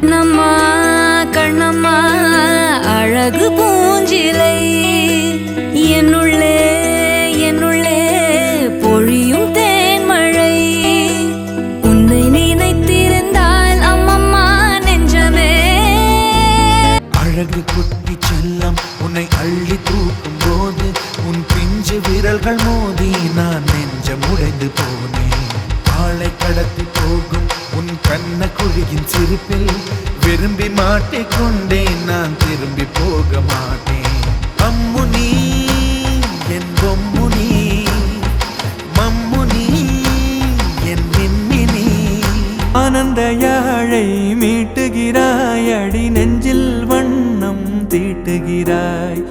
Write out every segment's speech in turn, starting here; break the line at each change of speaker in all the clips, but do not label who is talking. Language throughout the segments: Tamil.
கண்ணம்மா கண்ணம்மா அழகு பூஞ்சிலை என்னுள்ளே என்னுள்ளே பொழியும் தேன்மழை உன்னை நினைத்திருந்தால் அம்மம்மா நெஞ்சமே
அழகு குட்டி செல்லம் உன்னை அள்ளி தூக்கும் போது உன் பிஞ்சு விரல்கள் மோதி நான் நெஞ்சம் உடைந்து போனேன். ஆளை கடத்தி போகும் உன் கண்ண குழியின் சிரிப்பில் விரும்பி மாட்டிக்கொண்டேன். நான் திரும்பி போக மாட்டேன். அம்முனி என் பொம்முனி மம்முனி என் மின்மினி.
ஆனந்த யாழை மீட்டுகிறாய், அடி நெஞ்சில் வண்ணம் தீட்டுகிறாய்.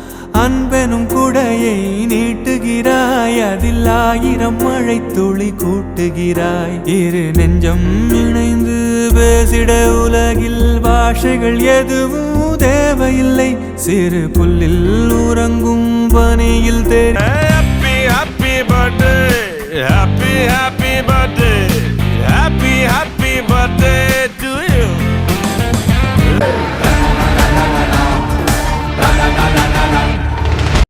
அன்பெனும் குடையை நீட்டுகிறாய், அதில் 1000 மழை துளி கூட்டுகிறாய். இரு நெஞ்சம் இணைந்து பேசிட உலகில் பாஷைகள் எதுவும் தேவையில்லை. சிறு புல்லில் உறங்கும் பனியில்
Happy, happy birthday, happy, happy birthday.